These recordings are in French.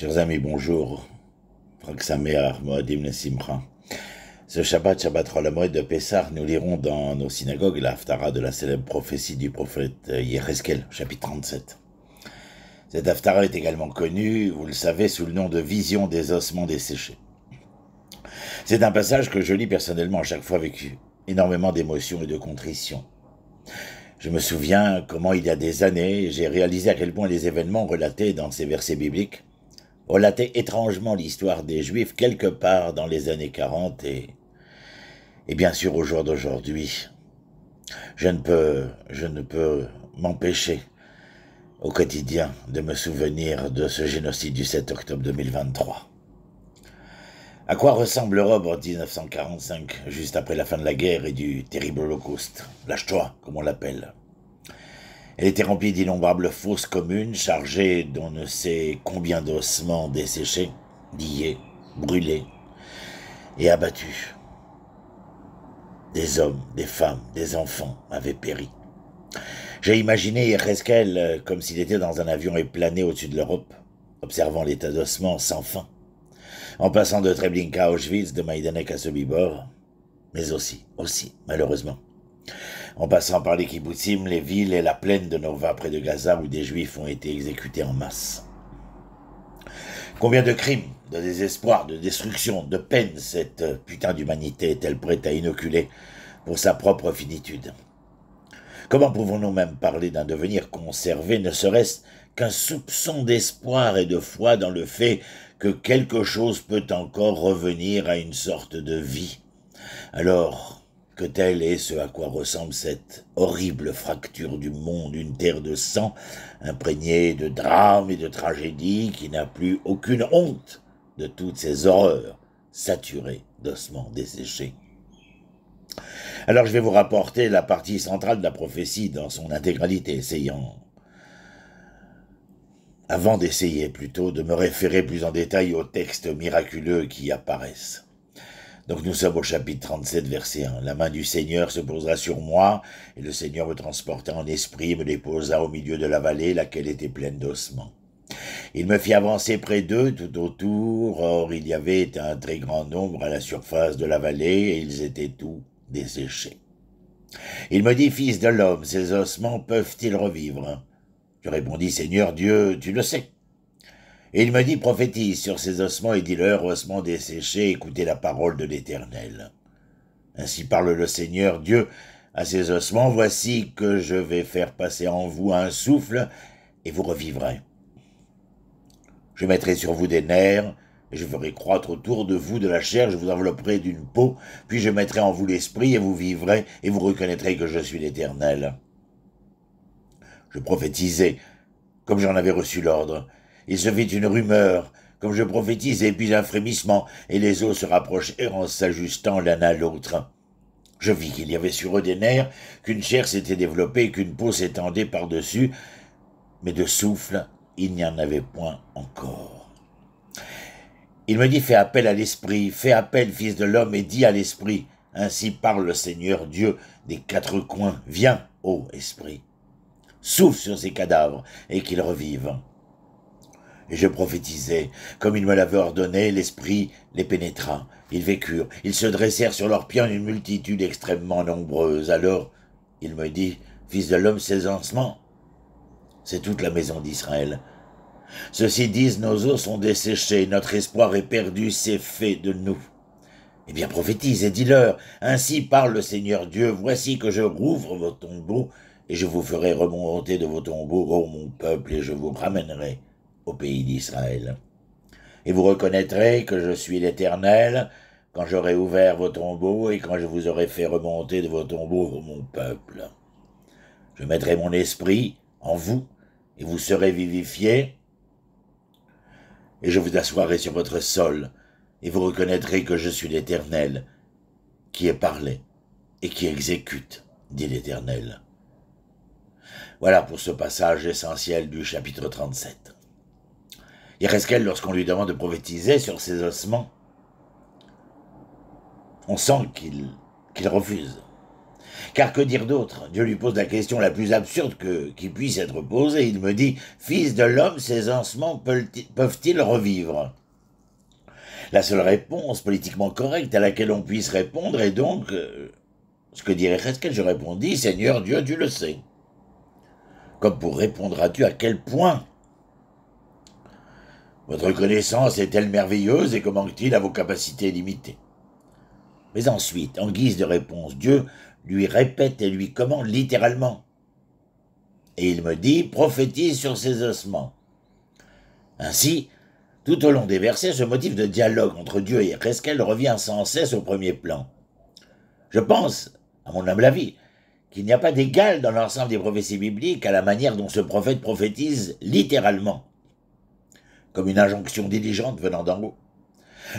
Chers amis, bonjour. Franck Sameach, Moadim Nesimcha. Ce Shabbat Chol Hamoed de Pessah, nous lirons dans nos synagogues la Haftara de la célèbre prophétie du prophète Yecheskel, chapitre 37. Cette Haftara est également connue, vous le savez, sous le nom de Vision des ossements desséchés. C'est un passage que je lis personnellement à chaque fois avec énormément d'émotion et de contrition. Je me souviens comment il y a des années, j'ai réalisé à quel point les événements relatés dans ces versets bibliques relataient étrangement l'histoire des Juifs quelque part dans les années 40 et bien sûr au jour d'aujourd'hui. Je ne peux m'empêcher au quotidien de me souvenir de ce génocide du 7 octobre 2023. À quoi ressemble l'Europe en 1945, juste après la fin de la guerre et du terrible holocauste, la Shoah, comme on l'appelle? Elle était remplie d'innombrables fosses communes, chargées d'on ne sait combien d'ossements desséchés, liés, brûlés et abattus. Des hommes, des femmes, des enfants avaient péri. J'ai imaginé Yecheskel comme s'il était dans un avion et planait au-dessus de l'Europe, observant l'état d'ossements sans fin, en passant de Treblinka à Auschwitz, de Majdanek à Sobibor, mais aussi, malheureusement, en passant par les kibbutzim, les villes et la plaine de Nova près de Gaza où des juifs ont été exécutés en masse. Combien de crimes, de désespoir, de destruction, de peine cette putain d'humanité est-elle prête à inoculer pour sa propre finitude? Comment pouvons-nous même parler d'un devenir conservé, ne serait-ce qu'un soupçon d'espoir et de foi dans le fait que quelque chose peut encore revenir à une sorte de vie, alors que tel est ce à quoi ressemble cette horrible fracture du monde, une terre de sang, imprégnée de drames et de tragédies, qui n'a plus aucune honte de toutes ces horreurs, saturées d'ossements desséchés. Alors je vais vous rapporter la partie centrale de la prophétie dans son intégralité, avant d'essayer plutôt de me référer plus en détail aux textes miraculeux qui y apparaissent. Donc nous sommes au chapitre 37, verset 1. « La main du Seigneur se posera sur moi, et le Seigneur me transporta en esprit, me déposa au milieu de la vallée, laquelle était pleine d'ossements. Il me fit avancer près d'eux, tout autour, or il y avait un très grand nombre à la surface de la vallée, et ils étaient tous desséchés. Il me dit, fils de l'homme, ces ossements peuvent-ils revivre? Je répondis, Seigneur Dieu, tu le sais. Et il me dit, prophétise sur ces ossements et dis-leur, ossements desséchés, écoutez la parole de l'Éternel. Ainsi parle le Seigneur Dieu à ces ossements, voici que je vais faire passer en vous un souffle et vous revivrez. Je mettrai sur vous des nerfs, et je ferai croître autour de vous de la chair, je vous envelopperai d'une peau, puis je mettrai en vous l'esprit et vous vivrez, et vous reconnaîtrez que je suis l'Éternel. Je prophétisai, comme j'en avais reçu l'ordre. Il se fit une rumeur, comme je prophétisais, puis un frémissement, et les os se rapprochèrent en s'ajustant l'un à l'autre. Je vis qu'il y avait sur eux des nerfs, qu'une chair s'était développée, qu'une peau s'étendait par-dessus, mais de souffle, il n'y en avait point encore. Il me dit, fais appel à l'esprit, fais appel, fils de l'homme, et dis à l'esprit, ainsi parle le Seigneur Dieu des quatre coins, viens, ô esprit, souffle sur ces cadavres, et qu'ils revivent. Et je prophétisais, comme il me l'avait ordonné, l'esprit les pénétra. Ils vécurent, ils se dressèrent sur leurs pieds en une multitude extrêmement nombreuse. Alors, il me dit, fils de l'homme, ces ossements, c'est toute la maison d'Israël. Ceux-ci disent, nos os sont desséchés, notre espoir est perdu, c'est fait de nous. Eh bien, prophétise et dis-leur, ainsi parle le Seigneur Dieu, voici que je rouvre vos tombeaux, et je vous ferai remonter de vos tombeaux, ô mon peuple, et je vous ramènerai au pays d'Israël. Et vous reconnaîtrez que je suis l'Éternel, quand j'aurai ouvert vos tombeaux et quand je vous aurai fait remonter de vos tombeaux, ô mon peuple. Je mettrai mon esprit en vous, et vous serez vivifiés, et je vous assoirai sur votre sol, et vous reconnaîtrez que je suis l'Éternel, qui ai parlé et qui exécute, dit l'Éternel. Voilà pour ce passage essentiel du chapitre 37. Yecheskel, lorsqu'on lui demande de prophétiser sur ses ossements, on sent qu'il refuse. Car que dire d'autre? Dieu lui pose la question la plus absurde qui puisse être posée. Il me dit, « Fils de l'homme, ces ossements peuvent-ils revivre ?» La seule réponse politiquement correcte à laquelle on puisse répondre est donc, ce que dirait Resquel, je répondis, « Seigneur Dieu, tu le sais. » Comme pour répondre à Dieu à quel point votre connaissance est-elle merveilleuse et que manque-t-il à vos capacités limitées? Mais ensuite, en guise de réponse, Dieu lui répète et lui commande littéralement. Et il me dit, prophétise sur ces ossements. Ainsi, tout au long des versets, ce motif de dialogue entre Dieu et Resquel revient sans cesse au premier plan. Je pense, à mon humble avis, qu'il n'y a pas d'égal dans l'ensemble des prophéties bibliques à la manière dont ce prophète prophétise littéralement, comme une injonction diligente venant d'en haut.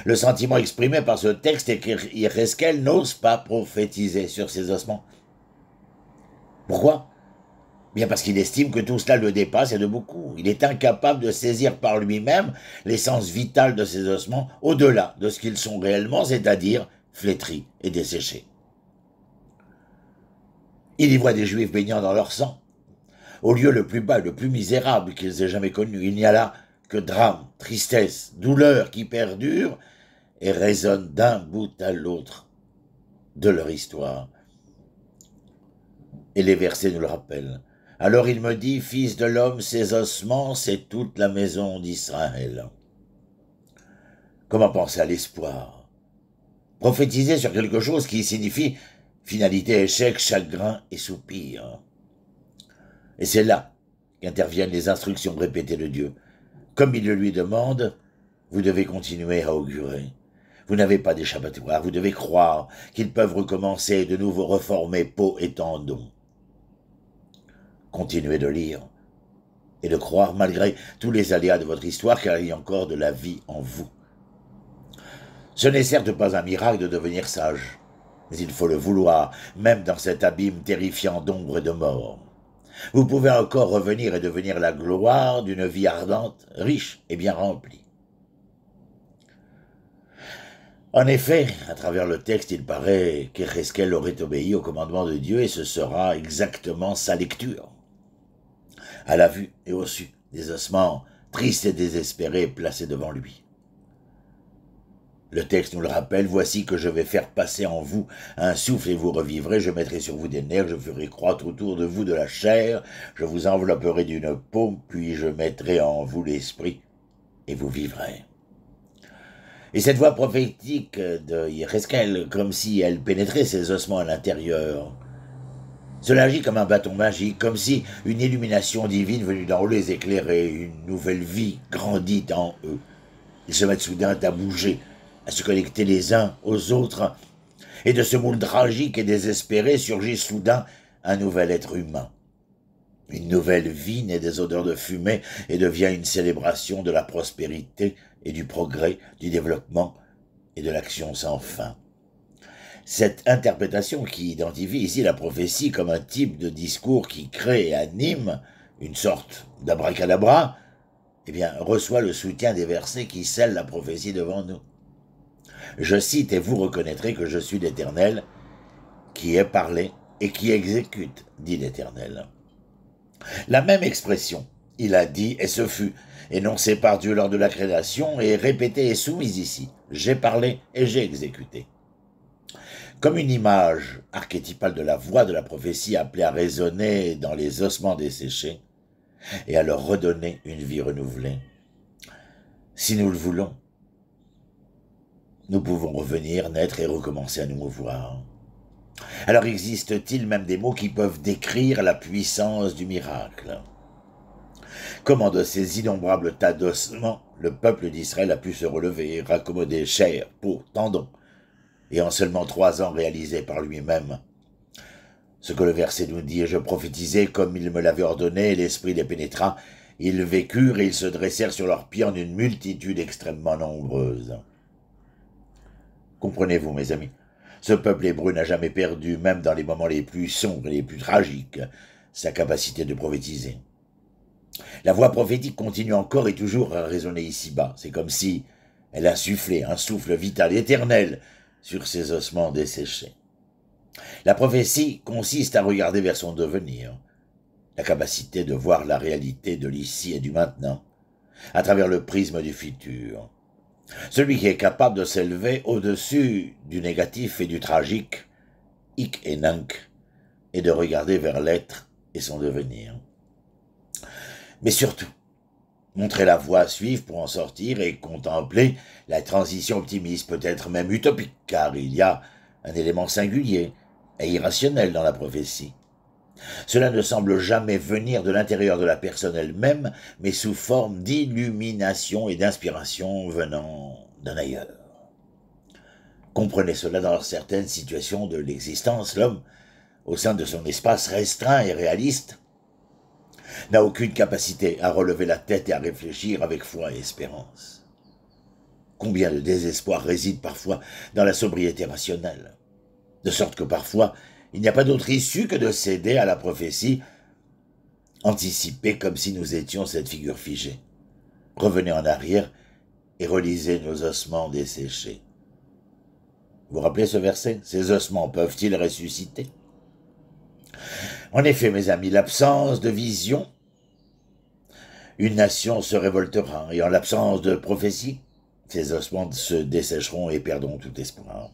Le sentiment exprimé par ce texte est qu'Yézéchiel n'ose pas prophétiser sur ses ossements. Pourquoi? Bien parce qu'il estime que tout cela le dépasse et de beaucoup. Il est incapable de saisir par lui-même l'essence vitale de ces ossements au-delà de ce qu'ils sont réellement, c'est-à-dire flétris et desséchés. Il y voit des Juifs baignant dans leur sang. Au lieu le plus bas et le plus misérable qu'ils aient jamais connu, il n'y a là que drame, tristesse, douleur qui perdurent et résonnent d'un bout à l'autre de leur histoire. Et les versets nous le rappellent. Alors il me dit, fils de l'homme, ces ossements, c'est toute la maison d'Israël. Comment penser à l'espoir? Prophétiser sur quelque chose qui signifie finalité, échec, chagrin et soupir. Et c'est là qu'interviennent les instructions répétées de Dieu. Comme il le lui demande, vous devez continuer à augurer. Vous n'avez pas d'échappatoire, vous devez croire qu'ils peuvent recommencer et de nouveau reformer peau et tendons. Continuez de lire et de croire malgré tous les aléas de votre histoire, car il y a encore de la vie en vous. Ce n'est certes pas un miracle de devenir sage, mais il faut le vouloir, même dans cet abîme terrifiant d'ombre et de mort. Vous pouvez encore revenir et devenir la gloire d'une vie ardente, riche et bien remplie. En effet, à travers le texte, il paraît qu'Yézéchiel aurait obéi au commandement de Dieu et ce sera exactement sa lecture. À la vue et au su des ossements tristes et désespérés placés devant lui. Le texte nous le rappelle, voici que je vais faire passer en vous un souffle et vous revivrez, je mettrai sur vous des nerfs, je ferai croître autour de vous de la chair, je vous envelopperai d'une peau, puis je mettrai en vous l'esprit et vous vivrez. Et cette voix prophétique de Yézéchiel, comme si elle pénétrait ses ossements à l'intérieur, cela agit comme un bâton magique, comme si une illumination divine venue d'en haut les éclairait, une nouvelle vie grandit en eux. Ils se mettent soudain à bouger, à se connecter les uns aux autres, et de ce monde tragique et désespéré surgit soudain un nouvel être humain. Une nouvelle vie naît des odeurs de fumée et devient une célébration de la prospérité et du progrès, du développement et de l'action sans fin. Cette interprétation qui identifie ici la prophétie comme un type de discours qui crée et anime une sorte d'abracadabra, eh bien, reçoit le soutien des versets qui scellent la prophétie devant nous. Je cite, et vous reconnaîtrez que je suis l'Éternel, qui ai parlé et qui exécute, dit l'Éternel. La même expression, il a dit et ce fut, énoncée par Dieu lors de la création et répétée et soumise ici. J'ai parlé et j'ai exécuté. Comme une image archétypale de la voix de la prophétie appelée à résonner dans les ossements desséchés et à leur redonner une vie renouvelée. Si nous le voulons, nous pouvons revenir, naître et recommencer à nous mouvoir. Alors existe-t-il même des mots qui peuvent décrire la puissance du miracle? Comment de ces innombrables tas d'ossements le peuple d'Israël a pu se relever et raccommoder chair, peau, tendons, et en seulement 3 ans réalisé par lui-même? Ce que le verset nous dit, je prophétisais comme il me l'avait ordonné, et l'esprit les pénétra, ils vécurent et ils se dressèrent sur leurs pieds en une multitude extrêmement nombreuse. Comprenez-vous, mes amis, ce peuple hébreu n'a jamais perdu, même dans les moments les plus sombres et les plus tragiques, sa capacité de prophétiser. La voix prophétique continue encore et toujours à résonner ici-bas. C'est comme si elle insufflait un souffle vital éternel sur ces ossements desséchés. La prophétie consiste à regarder vers son devenir, la capacité de voir la réalité de l'ici et du maintenant, à travers le prisme du futur. Celui qui est capable de s'élever au-dessus du négatif et du tragique, hic et nunc, et de regarder vers l'être et son devenir. Mais surtout, montrer la voie à suivre pour en sortir et contempler la transition optimiste, peut-être même utopique, car il y a un élément singulier et irrationnel dans la prophétie. Cela ne semble jamais venir de l'intérieur de la personne elle-même, mais sous forme d'illumination et d'inspiration venant d'un ailleurs. Comprenez cela dans certaines situations de l'existence, l'homme, au sein de son espace restreint et réaliste, n'a aucune capacité à relever la tête et à réfléchir avec foi et espérance. Combien de désespoir réside parfois dans la sobriété rationnelle, de sorte que parfois il n'y a pas d'autre issue que de céder à la prophétie, anticipée comme si nous étions cette figure figée. Revenez en arrière et relisez nos ossements desséchés. Vous vous rappelez ce verset? Ces ossements peuvent-ils ressusciter? En effet, mes amis, l'absence de vision, une nation se révoltera, et en l'absence de prophétie, ces ossements se dessécheront et perdront tout espoir.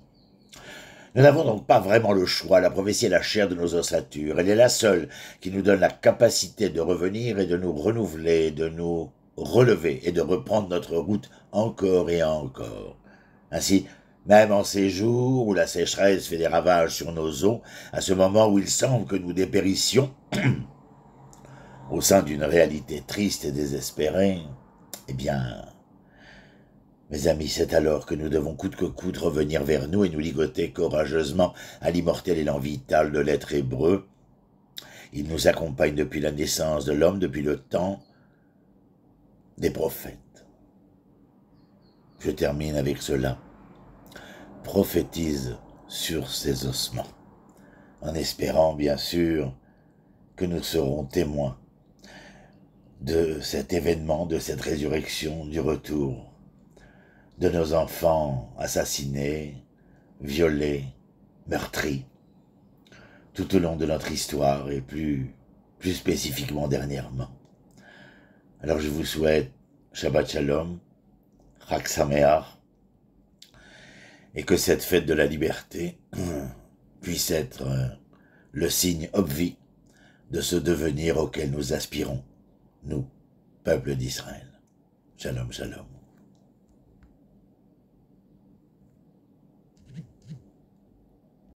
Nous n'avons donc pas vraiment le choix. La prophétie est la chair de nos ossature. Elle est la seule qui nous donne la capacité de revenir et de nous renouveler, de nous relever et de reprendre notre route encore et encore. Ainsi, même en ces jours où la sécheresse fait des ravages sur nos eaux, à ce moment où il semble que nous dépérissions, au sein d'une réalité triste et désespérée, eh bien, mes amis, c'est alors que nous devons coûte que coûte revenir vers nous et nous ligoter courageusement à l'immortel élan vital de l'être hébreu. Il nous accompagne depuis la naissance de l'homme, depuis le temps des prophètes. Je termine avec cela. Prophétise sur ces ossements, en espérant bien sûr que nous serons témoins de cet événement, de cette résurrection, du retour de nos enfants assassinés, violés, meurtris, tout au long de notre histoire et plus spécifiquement dernièrement. Alors je vous souhaite Shabbat Shalom, Chag Sameach, et que cette fête de la liberté puisse être le signe obvi de ce devenir auquel nous aspirons, nous, peuple d'Israël. Shalom, shalom.